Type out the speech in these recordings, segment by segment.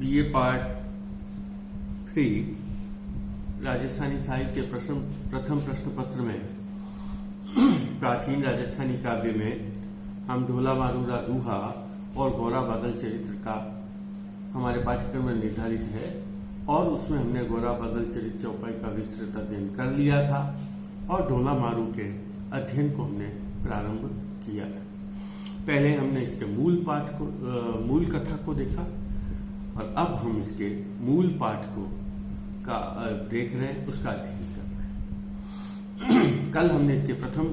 BA part 3 Rajasthani साहित्य प्रथम प्रश्न पत्र में प्राचीन राजस्थानी काव्य में हम ढोला मारूरा दूहा और गोरा बादल चरित्र का हमारे पाठ्यक्रम में निर्धारित है और उसमें हमने गोरा बादल चरित्र चौपाई का विस्तृत अध्ययन कर लिया था और ढोला मारू के अध्ययन को हमने प्रारंभ किया था। पहले हमने इसके मूल कथा को देखा और अब हम इसके मूल पाठ को देख रहे हैं, उसका अध्ययन कर रहे हैं। कल हमने इसके प्रथम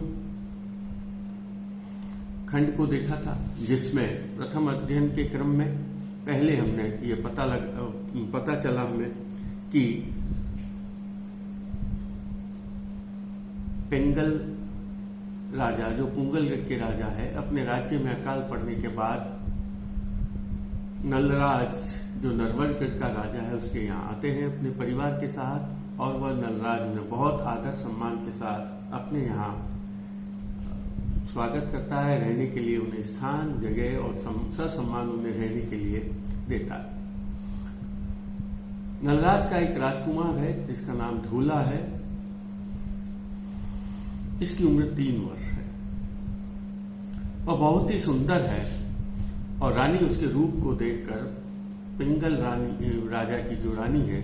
खंड को देखा था जिसमें प्रथम अध्ययन के क्रम में पहले हमने ये पता चला हमें कि पिंगल राजा जो पुंगलगढ़ के राजा है, अपने राज्य में अकाल पड़ने के बाद नलराज जो नरवरगढ़ का राजा है उसके यहाँ आते हैं अपने परिवार के साथ और वह नलराज उन्हें बहुत आदर सम्मान के साथ अपने यहाँ स्वागत करता है, रहने के लिए उन्हें स्थान जगह और ससम्मान उन्हें रहने के लिए देता है। नलराज का एक राजकुमार है जिसका नाम ढोला है। इसकी उम्र 3 वर्ष है। वह बहुत ही सुंदर है और रानी उसके रूप को देखकर पिंगल राजा की जो रानी है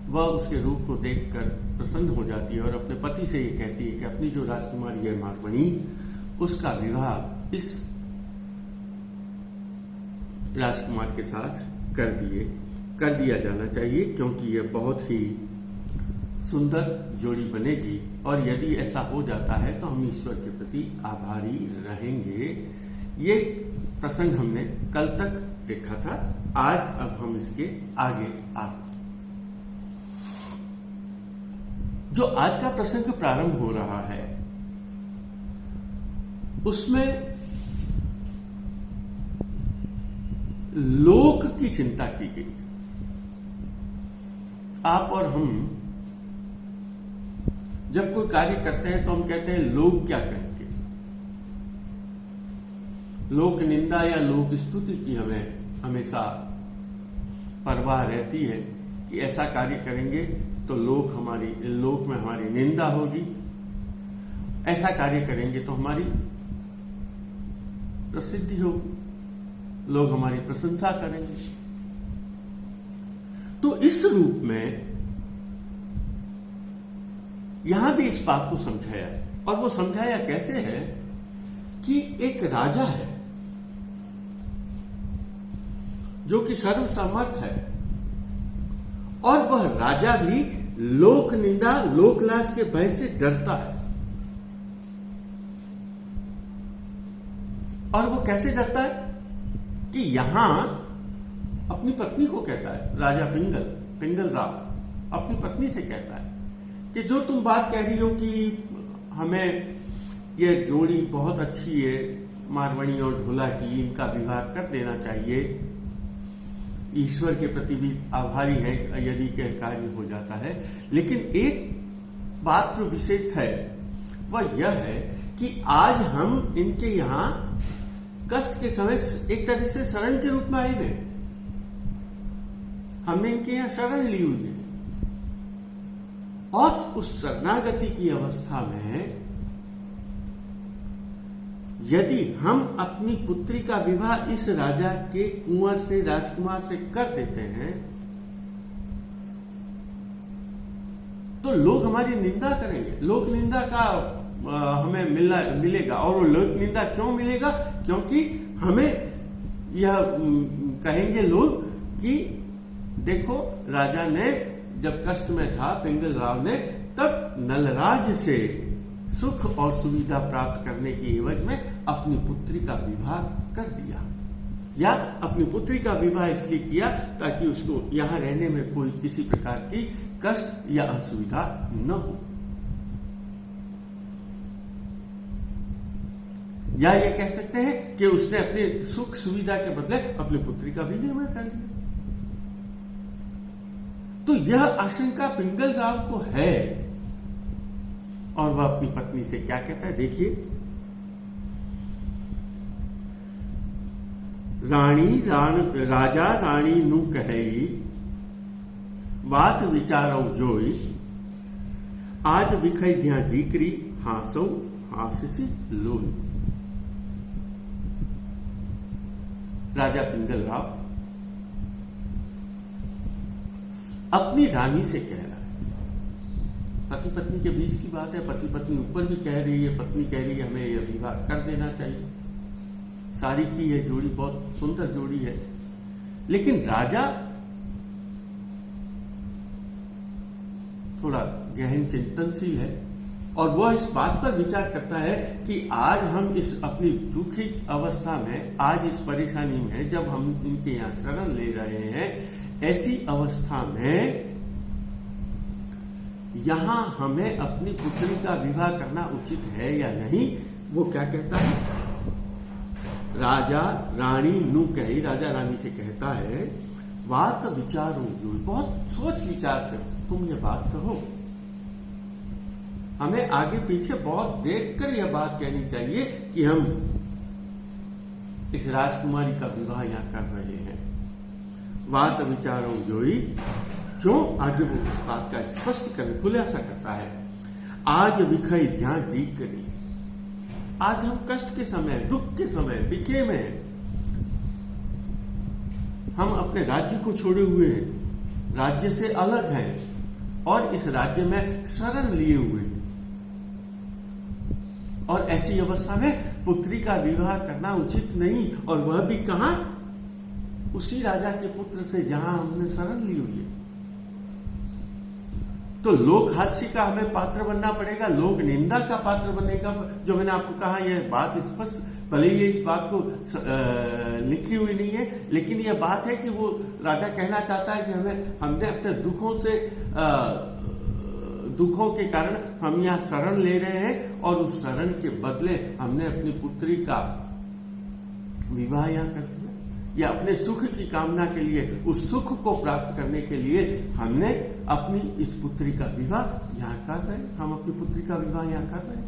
वह उसके रूप को देखकर प्रसन्न हो जाती है और अपने पति से ये कहती है कि अपनी जो राजकुमारी है मारमणि उसका विवाह इस राजकुमार के साथ कर दिया जाना चाहिए क्योंकि यह बहुत ही सुंदर जोड़ी बनेगी और यदि ऐसा हो जाता है तो हम ईश्वर के प्रति आभारी रहेंगे। ये प्रसंग हमने कल तक देखा था। आज अब हम इसके आगे जो आज का प्रसंग प्रारंभ हो रहा है उसमें लोक की चिंता की गई। आप और हम जब कोई कार्य करते हैं तो हम कहते हैं लोग क्या कहेंगे। लोक निंदा या लोक स्तुति की हमें हमेशा परवाह रहती है कि ऐसा कार्य करेंगे तो लोक में हमारी निंदा होगी, ऐसा कार्य करेंगे तो हमारी प्रसिद्धि होगी, लोग हमारी प्रशंसा करेंगे। तो इस रूप में यहां भी इस बात को समझाया और वो समझाया कैसे है कि एक राजा है जो कि सर्वसमर्थ है और वह राजा भी लोक निंदा लोक लाज के भय से डरता है। और वो कैसे डरता है कि यहां अपनी पत्नी को कहता है, राजा पिंगल राव अपनी पत्नी से कहता है कि जो तुम बात कह रही हो कि हमें ये जोड़ी बहुत अच्छी है मारवाड़ी और ढोला की, इनका विवाह कर देना चाहिए, ईश्वर के प्रति भी आभारी है यदि यह कार्य हो जाता है। लेकिन एक बात जो विशेष है वह यह है कि आज हम इनके यहां कष्ट के समय एक तरह से शरण के रूप में आए हैं। हमने इनके यहां शरण ली हुई है और उस शरणागति की अवस्था में यदि हम अपनी पुत्री का विवाह इस राजा के कुंवर से राजकुमार से कर देते हैं तो लोग हमारी निंदा करेंगे, लोक निंदा का हमें मिलेगा। और वो लोक निंदा क्यों मिलेगा? क्योंकि हमें यह कहेंगे लोग कि देखो राजा ने जब कष्ट में था पिंगल राव ने तब नलराज से सुख और सुविधा प्राप्त करने की एवज में अपनी पुत्री का विवाह कर दिया या अपनी पुत्री का विवाह इसलिए किया ताकि उसको यहां रहने में कोई किसी प्रकार की कष्ट या असुविधा न हो। या ये कह सकते हैं कि उसने अपनी सुख सुविधा के बदले अपनी पुत्री का विनिमय कर लिया। तो यह आशंका पिंगल राव को है और वह अपनी पत्नी से क्या कहता है, देखिए राजा रानी नु कहेई, बात विचारो जोई, आज विखई ध्या दीकरी, हासो हासिसी लोई। राजा पिंगल राव अपनी रानी से कह रहा है, पति पत्नी के बीच की बात है, पति पत्नी ऊपर भी कह रही है, पत्नी कह रही है हमें यह विवाह कर देना चाहिए। सारी की यह जोड़ी बहुत सुंदर जोड़ी है, लेकिन राजा थोड़ा गहन चिंतनशील है और वह इस बात पर विचार करता है कि आज हम इस अपनी दुखी अवस्था में, आज इस परेशानी में जब हम इनके यहां शरण ले रहे हैं, ऐसी अवस्था में यहां हमें अपनी पुत्री का विवाह करना उचित है या नहीं। वो क्या कहता है, राजा रानी नु कही, राजा रानी से कहता है, बात विचारो जो, बहुत सोच विचार कर तुम ये बात कहो, हमें आगे पीछे बहुत देखकर यह बात कहनी चाहिए कि हम इस राजकुमारी का विवाह यहां कर रहे हैं। बात विचारो जोई, क्यों आगे वो उस बात का स्पष्ट कर खुलासा करता है। आज विखई ध्यान दी करी, आज हम कष्ट के समय, दुख के समय, बिके में हैं, हम अपने राज्य को छोड़े हुए हैं, राज्य से अलग हैं और इस राज्य में शरण लिए हुए हैं, और ऐसी अवस्था में पुत्री का विवाह करना उचित नहीं, और वह भी कहां, उसी राजा के पुत्र से जहां हमने शरण ली हुई है। तो लोक हास्य का हमें पात्र बनना पड़ेगा, लोक निंदा का पात्र बनेगा। जो मैंने आपको कहा, यह बात स्पष्ट, भले ही इस बात को लिखी हुई नहीं है, लेकिन यह बात है कि वो राजा कहना चाहता है कि हमने अपने दुखों के कारण हम यहाँ शरण ले रहे हैं, और उस शरण के बदले हमने अपनी पुत्री का विवाह यहाँ कर दिया, या अपने सुख की कामना के लिए, उस सुख को प्राप्त करने के लिए हमने अपनी इस पुत्री का विवाह यहाँ कर रहे हैं, हम अपनी पुत्री का विवाह यहाँ कर रहे हैं।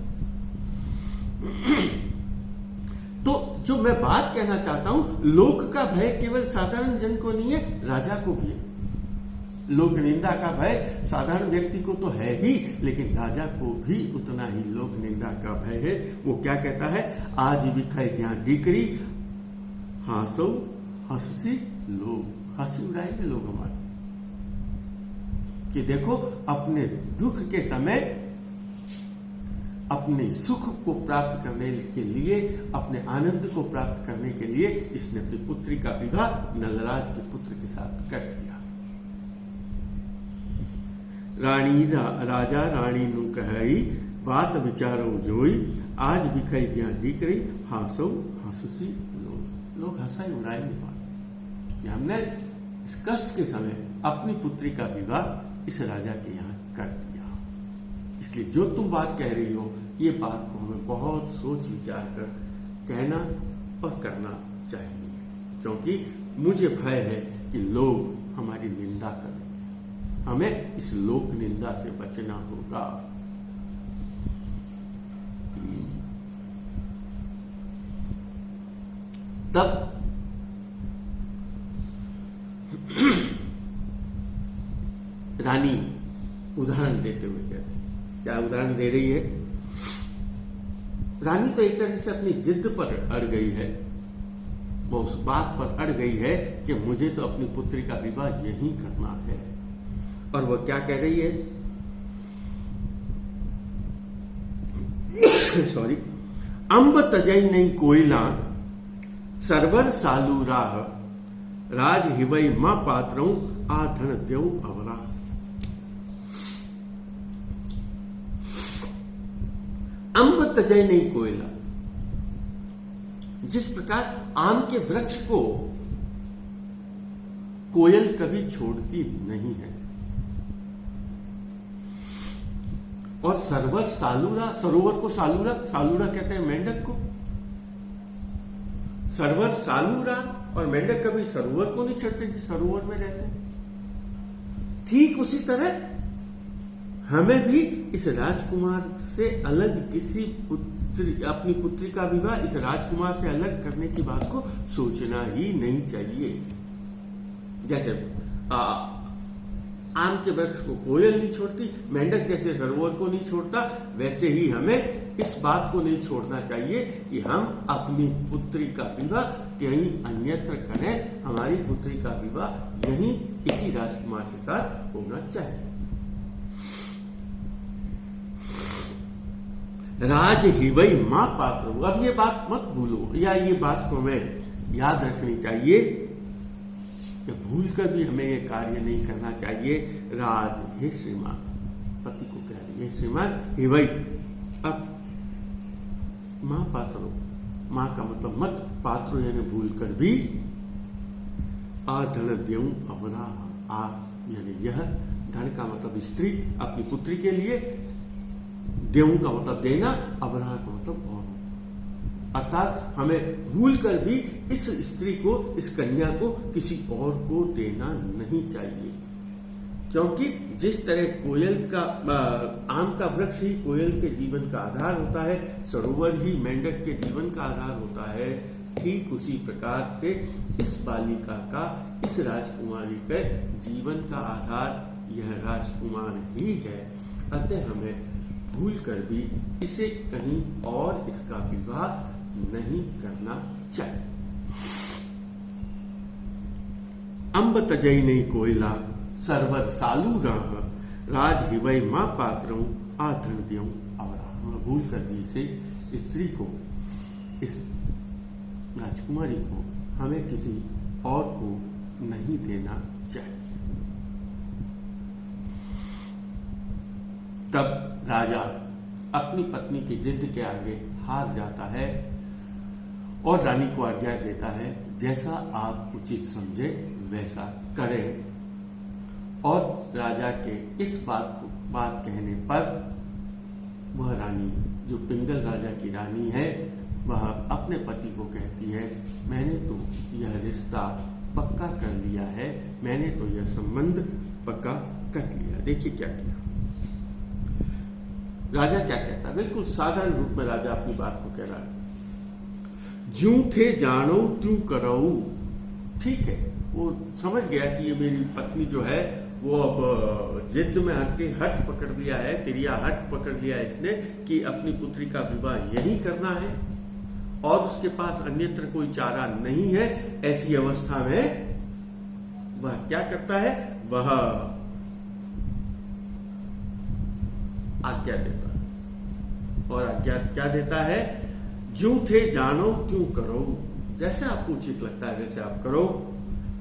तो जो मैं बात कहना चाहता हूं, लोक का भय केवल साधारण जन को नहीं है, राजा को भी है। लोक निंदा का भय साधारण व्यक्ति को तो है ही, लेकिन राजा को भी उतना ही लोक निंदा का भय है। वो क्या कहता है, आज विखई ध्यान दीकरी, हासो हंसी लोग, हंसी उड़ाएंगे लोग हमारे, कि देखो अपने दुख के समय अपने सुख को प्राप्त करने के लिए, अपने आनंद को प्राप्त करने के लिए इसने अपनी पुत्री का विवाह नलराज के पुत्र के साथ कर दिया। राजा रानी नु कही, बात विचारो जोई, आज विखई ध्यान दीकरी, हासो हंसी लोग हंसाई उड़ाएंगे कि हमने इस कष्ट के समय अपनी पुत्री का विवाह इस राजा के यहाँ कर दिया। इसलिए जो तुम बात कह रही हो, ये बात को हमें बहुत सोच विचार कर कहना और करना चाहिए, क्योंकि मुझे भय है कि लोग हमारी निंदा करेंगे, हमें इस लोक निंदा से बचना होगा। तब रानी उदाहरण देते हुए कहती, क्या उदाहरण दे रही है, रानी तो एक तरह से अपनी जिद पर अड़ गई है, वो उस बात पर अड़ गई है कि मुझे तो अपनी पुत्री का विवाह यहीं करना है। और वह क्या कह रही है, सॉरी, अंब तजई नहीं कोयला, सरवर सालू राह, राज हिवई मां पात्रों, आधन देव अवरा। अंब तजई नहीं कोयला, जिस प्रकार आम के वृक्ष को कोयल कभी छोड़ती नहीं है, और सरवर सालूरा, सरोवर को सालूरा, सालूरा कहते हैं मेंढक को, सरवर सालूरा, और मेंढक कभी सरोवर को नहीं छेड़ते जिस सरोवर में रहते हैं। ठीक उसी तरह हमें भी इस राजकुमार से अलग किसी अपनी पुत्री का विवाह इस राजकुमार से अलग करने की बात को सोचना ही नहीं चाहिए। जैसे आम के वृक्ष को कोयल नहीं छोड़ती, मेंढक जैसे सरोवर को नहीं छोड़ता, वैसे ही हमें इस बात को नहीं छोड़ना चाहिए कि हम अपनी पुत्री का विवाह कहीं अन्यत्र करें। हमारी पुत्री का विवाह यहीं इसी राजकुमार के साथ होना चाहिए। राज हिवई मां पात्र। अब ये बात मत भूलो, या ये बात को हमें याद रखनी चाहिए कि भूल कर भी हमें ये कार्य नहीं करना चाहिए। राज, हे श्रीमान, पति को कह रही है श्रीमान हिवई। अब मां पात्रो, मां का मतलब मत, पात्रो यानी भूल कर भी, धन देऊं अवरा, यानी यह धन का मतलब स्त्री अपनी पुत्री के लिए, देऊं का मतलब देना, अवरा का मतलब और, अर्थात हमें भूल कर भी इस स्त्री को, इस कन्या को किसी और को देना नहीं चाहिए। क्योंकि जिस तरह कोयल का, आम का वृक्ष ही कोयल के जीवन का आधार होता है, सरोवर ही मेंढक के जीवन का आधार होता है, ठीक उसी प्रकार से इस बालिका का, इस राजकुमारी के जीवन का आधार यह राजकुमार ही है। अतः हमें भूल कर भी इसे कहीं और इसका विवाह नहीं करना चाहिए। अंब तजई नहीं कोयला, सरवर सालू राह, राज हिवई मां पात्रं, आधन देऊं अवरा। भूल कर भी इसे, स्त्री को, इस राजकुमारी को हमें किसी और को नहीं देना चाहिए। तब राजा अपनी पत्नी की जिद के आगे हार जाता है और रानी को आज्ञा देता है, जैसा आप उचित समझे वैसा करें। और राजा के इस बात कहने पर वह रानी, जो पिंगल राजा की रानी है, वह अपने पति को कहती है, मैंने तो यह रिश्ता पक्का कर लिया है, मैंने तो यह संबंध पक्का कर लिया। देखिए क्या किया राजा, क्या कहता है, बिल्कुल साधारण रूप में राजा अपनी बात को कह रहा है। ज्यों थे जानो त्यों करो। ठीक है, वो समझ गया कि ये मेरी पत्नी जो है वो अब जिद में हट पकड़ लिया है, तिरिया हट पकड़ लिया है इसने कि अपनी पुत्री का विवाह यही करना है और उसके पास अन्यत्र कोई चारा नहीं है। ऐसी अवस्था में वह क्या करता है, वह आज्ञा देता है। और आज्ञा क्या देता है, ज्यों थे जानो क्यों करो, जैसे आपको उचित लगता है वैसे आप करो।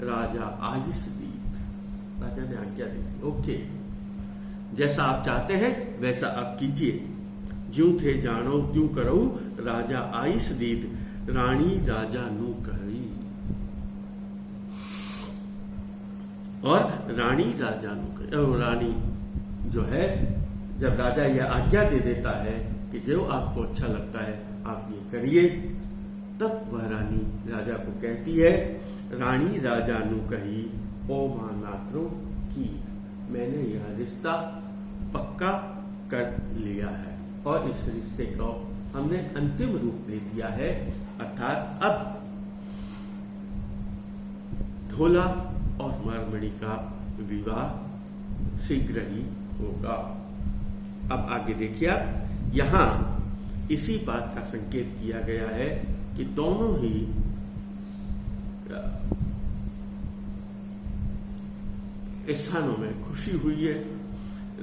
राजा आयुष दीत, राजा ने आज्ञा दी थी, ओके, जैसा आप चाहते हैं वैसा आप कीजिए। ज्यों थे जानो क्यों करो, राजा आयुष दीत, रानी राजा नु कही। और रानी राजा नु कही, रानी जो है, जब राजा यह आज्ञा दे देता है कि जो आपको अच्छा लगता है आप ये करिए, तब वह रानी राजा को कहती है, रानी राजा नु कही, ओ मानात्रो की, मैंने यह रिश्ता पक्का कर लिया है और इस रिश्ते को हमने अंतिम रूप दे दिया है। अर्थात अब ढोला और मारमणि का विवाह शीघ्र ही होगा। अब आगे देखिए आप, यहां इसी बात का संकेत किया गया है कि दोनों ही स्थानों में खुशी हुई है।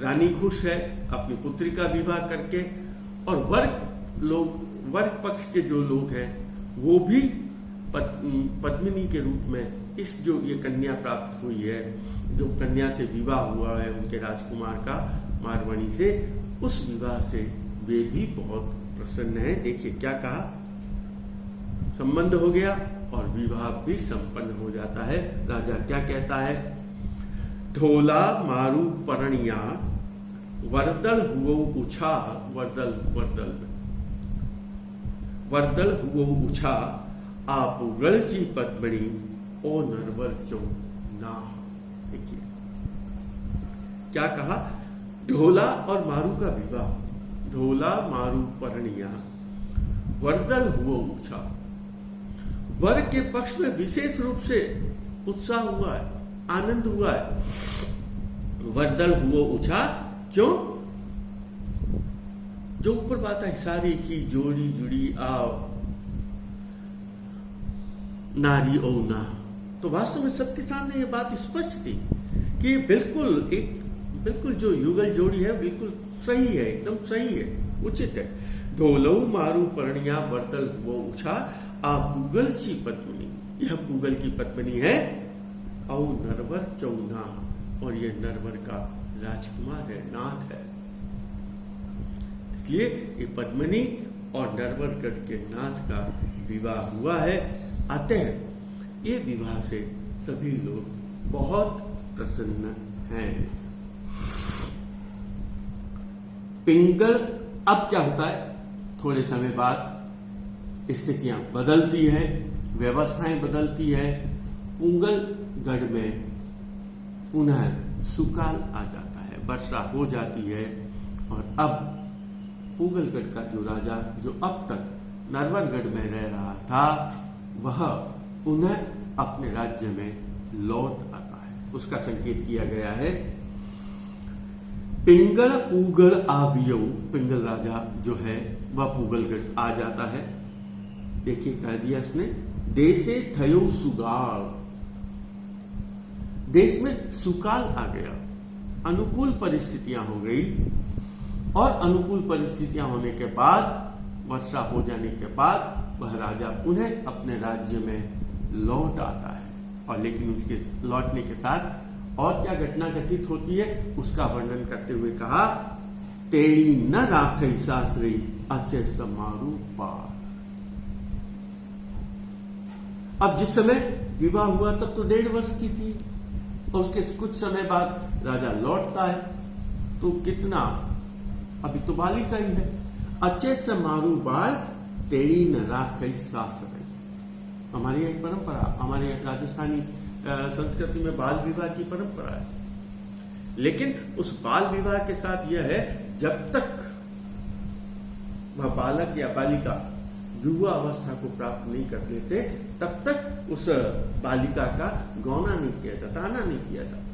रानी खुश है अपनी पुत्री का विवाह करके, और वर्ग पक्ष के जो लोग हैं वो भी पद्मिनी के रूप में इस जो ये कन्या प्राप्त हुई है, जो कन्या से विवाह हुआ है उनके राजकुमार का मारवाणी से, उस विवाह से वे भी बहुत प्रसन्न है। देखिए क्या कहा, संबंध हो गया और विवाह भी संपन्न हो जाता है। राजा क्या कहता है, ढोला मारू परणिया, वर्दल हुओ उछा, वर्दल हुओ उछा, आप गलजी पद्मणि, ओ नरवर चो ना। देखिए क्या कहा, ढोला और मारू का विवाह। ढोला मारू परणिया वरदल हुआ ऊंचा। वर के पक्ष में विशेष रूप से उत्साह हुआ है, आनंद हुआ है। वरदल हुआ ऊंचा, क्यों? जो ऊपर बात है, सारी की जोड़ी जुड़ी आओ नारी ओ ना। तो वास्तव में सबके सामने ये बात स्पष्ट थी कि बिल्कुल जो युगल जोड़ी है बिल्कुल सही है, एकदम सही है, उचित है। ढोलऊ मारू परणिया वरदल हुआ ऊंचा आ पूगल की पद्मिनी। यह पूगल की पद्मिनी है औ नरवर चौना, और ये नरवर का राजकुमार है, नाथ है। इसलिए ये पद्मिनी और नरवरगढ़ के नाथ का विवाह हुआ है। अतः ये विवाह से सभी लोग बहुत प्रसन्न हैं। पिंगल, अब क्या होता है, थोड़े समय बाद स्थितियां बदलती है, व्यवस्थाएं बदलती है। पूगलगढ़ में पुनः सुकाल आ जाता है, वर्षा हो जाती है, और अब पूगलगढ़ का जो राजा, जो अब तक नरवरगढ़ में रह रहा था, वह पुनः अपने राज्य में लौट आता है। उसका संकेत किया गया है पिंगल पूगल आवियो। पिंगल राजा जो है वह पूगलगढ़ आ जाता है। देखिए कह दिया उसने, देशे थयो सुगाल। देश में सुकाल आ गया, अनुकूल परिस्थितियां हो गई, और अनुकूल परिस्थितियां होने के बाद, वर्षा हो जाने के बाद, वह राजा पुनः अपने राज्य में लौट आता है। और लेकिन उसके लौटने के साथ और क्या घटना घटित होती है उसका वर्णन करते हुए कहा, तेरी न राखई सासरी अच्छे समारू पार। अब जिस समय विवाह हुआ तब तो 1.5 वर्ष की थी, और उसके कुछ समय बाद राजा लौटता है, तो कितना, अभी तो बालिका ही है। अच्छे समारू बाल तेरी न राखई सासरी। हमारी एक परंपरा, हमारे राजस्थानी संस्कृति में बाल विवाह की परंपरा है। लेकिन उस बाल विवाह के साथ यह है, जब तक वह बालक या बालिका युवा अवस्था को प्राप्त नहीं कर लेते, तब तक उस बालिका का गौना नहीं किया जाता, आना नहीं किया जाता।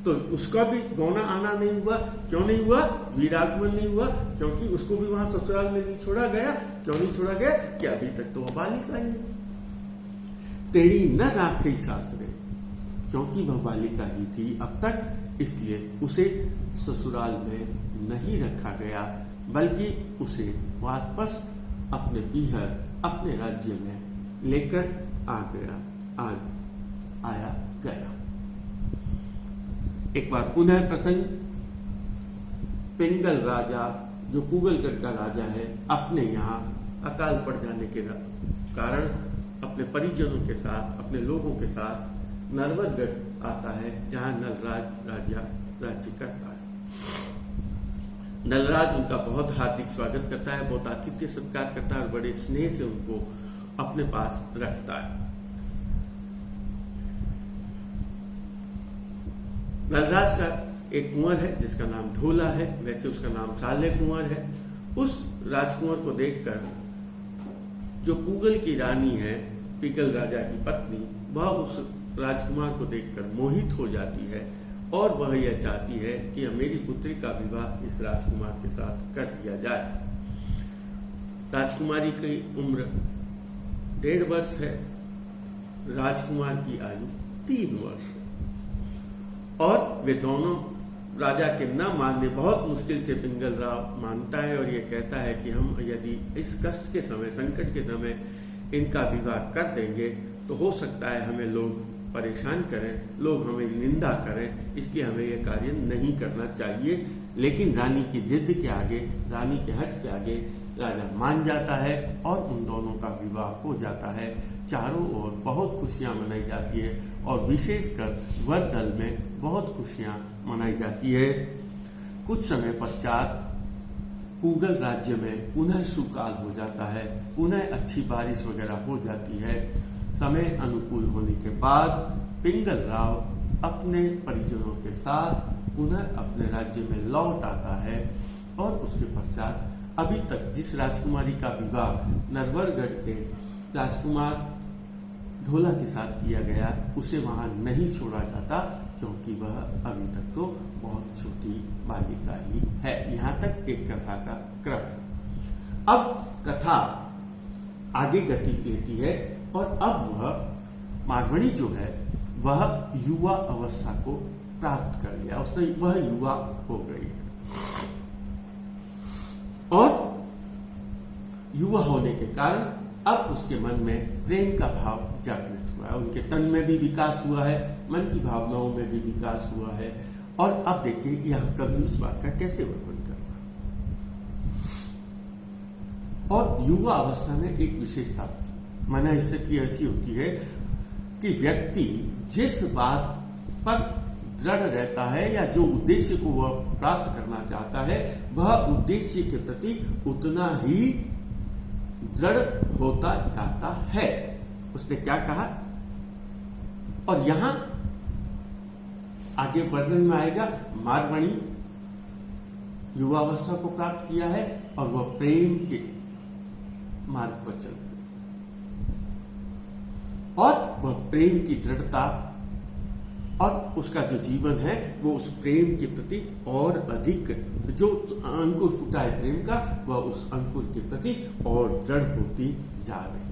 तो उसका भी गौना आना नहीं हुआ। क्यों नहीं हुआ? वीरागमन नहीं हुआ, क्योंकि उसको भी वहां ससुराल में नहीं छोड़ा गया। क्यों नहीं छोड़ा गया? कि अभी तक तो वह बालिका ही है। तेरी न राखी सासरे, क्योंकि वह बालिका ही थी अब तक, इसलिए उसे ससुराल में नहीं रखा गया, बल्कि उसे वापस अपने पीहर, अपने राज्य में लेकर आया गया। एक बार पुनः प्रसंग, पिंगल राजा जो पूगलगढ़ का राजा है, अपने यहाँ अकाल पड़ जाने के कारण अपने परिजनों के साथ, अपने लोगों के साथ नरवरगढ़ आता है, जहां नलराज राजा राज्य करता है। नलराज उनका बहुत हार्दिक स्वागत करता है, बहुत आतिथ्य सत्कार करता है, और बड़े स्नेह से उनको अपने पास रखता है। नलराज का एक कुंवर है जिसका नाम ढोला है, वैसे उसका नाम साले कुंवर है। उस राजकुंवर को देखकर जो पूगल की रानी है, पिंगल राजा की पत्नी, वह उस राजकुमार को देखकर मोहित हो जाती है, और वह यह चाहती है कि मेरी पुत्री का विवाह इस राजकुमार के साथ कर दिया जाए। राजकुमारी की उम्र 1.5 वर्ष है, राजकुमार की आयु 3 वर्ष, और वे दोनों राजा के न मानने, बहुत मुश्किल से पिंगल राव मानता है, और ये कहता है कि हम यदि इस कष्ट के समय, संकट के समय इनका विवाह कर देंगे तो हो सकता है हमें लोग परेशान करें, लोग हमें निंदा करें, इसलिए हमें यह कार्य नहीं करना चाहिए। लेकिन रानी की जिद के आगे, रानी के हट के आगे राजा मान जाता है, और उन दोनों का विवाह हो जाता है। चारों ओर बहुत खुशियां मनाई जाती है, और विशेषकर वर दल में बहुत खुशियां मनाई जाती है। कुछ समय पश्चात पूगल राज्य में पुनः सुकाल हो जाता है, पुनः अच्छी बारिश वगैरह हो जाती है। समय अनुकूल होने के बाद पिंगल राव अपने परिजनों के साथ पुनः अपने राज्य में लौट आता है और उसके पश्चात अभी तक जिस राजकुमारी का विवाह नरवरगढ़ के राजकुमार ढोला के साथ किया गया उसे वहां नहीं छोड़ा जाता, क्योंकि वह अभी तक तो बहुत छोटी बालिका ही है। यहां तक एक कथा का क्रम। अब कथा आगे गति लेती है और अब वह मारवणी जो है वह युवा अवस्था को प्राप्त कर लिया, उसने वह युवा हो गई और युवा होने के कारण अब उसके मन में प्रेम का भाव जागृत हुआ है, उनके तन में भी विकास हुआ है, मन की भावनाओं में भी विकास हुआ है। और अब देखिए यह कवि उस बात का कैसे वर्णन कर रहा है। और युवा अवस्था में एक विशेषता मन स्थिति ऐसी होती है कि व्यक्ति जिस बात पर दृढ़ रहता है या जो उद्देश्य को वह प्राप्त करना चाहता है वह उद्देश्य के प्रति उतना ही दृढ़ होता जाता है। उसने क्या कहा और यहां आगे वर्णन में आएगा, मारवणी युवावस्था को प्राप्त किया है और वह प्रेम के मार्ग पर चल गई और वह प्रेम की दृढ़ता और उसका जो जीवन है वो उस प्रेम के प्रति और अधिक, जो अंकुर फूटा है प्रेम का वह उस अंकुर के प्रति और दृढ़ होती जा रही है।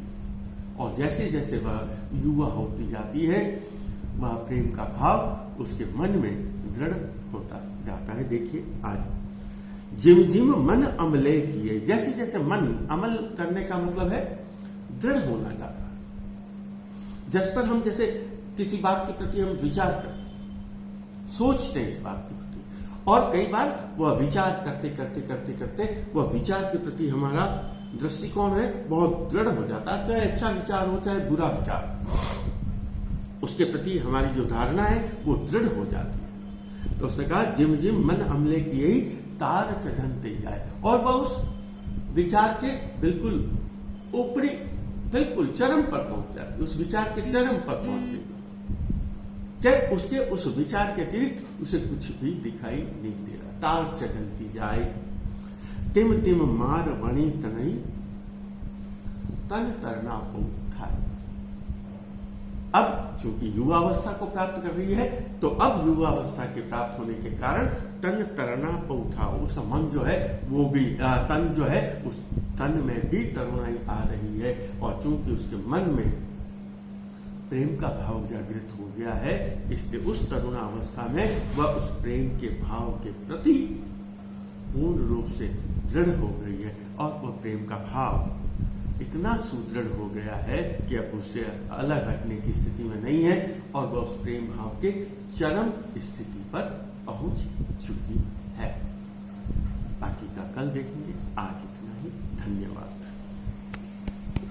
और जैसे जैसे वह युवा होती जाती है वह प्रेम का भाव उसके मन में दृढ़ होता जाता है। देखिए आज जिम जिम मन अमले किए, जैसे जैसे मन अमल करने का मतलब है दृढ़ होना जाता है। जिस पर हम जैसे किसी बात के प्रति हम विचार करते हैं, सोचते हैं इस बात के प्रति, और कई बार वह विचार करते करते करते करते वह विचार के प्रति हमारा दृष्टिकोण है बहुत दृढ़ हो जाता है, चाहे अच्छा विचार हो चाहे बुरा विचार, उसके प्रति हमारी जो धारणा है वो दृढ़ हो जाती है। तो उसने कहा जिम जिम मन अमले की यही तार चढ़ते जाए, और वह उस विचार के बिल्कुल ऊपरी बिल्कुल चरम पर पहुंच जाती, उस विचार के चरम पर पहुंचती, क्या उसके उस विचार के अतिरिक्त उसे कुछ भी दिखाई नहीं दे रहा। तार चढ़ती जाए तिम तिम मार वणी तनई तन तरना खाए। अब चूंकि युवावस्था को प्राप्त कर रही है तो अब युवावस्था के प्राप्त होने के कारण तन तरना उठाओ, उसका मन जो है वो भी तन जो है उस तन में भी तरुणाई आ रही है। और चूंकि उसके मन में प्रेम का भाव जागृत हो गया है इसलिए उस तरुणावस्था में वह उस प्रेम के भाव के प्रति पूर्ण रूप से दृढ़ हो गई है और वह प्रेम का भाव इतना सुदृढ़ हो गया है कि अब उससे अलग हटने की स्थिति में नहीं है और वह उस प्रेम भाव के चरम स्थिति पर पहुंच चुकी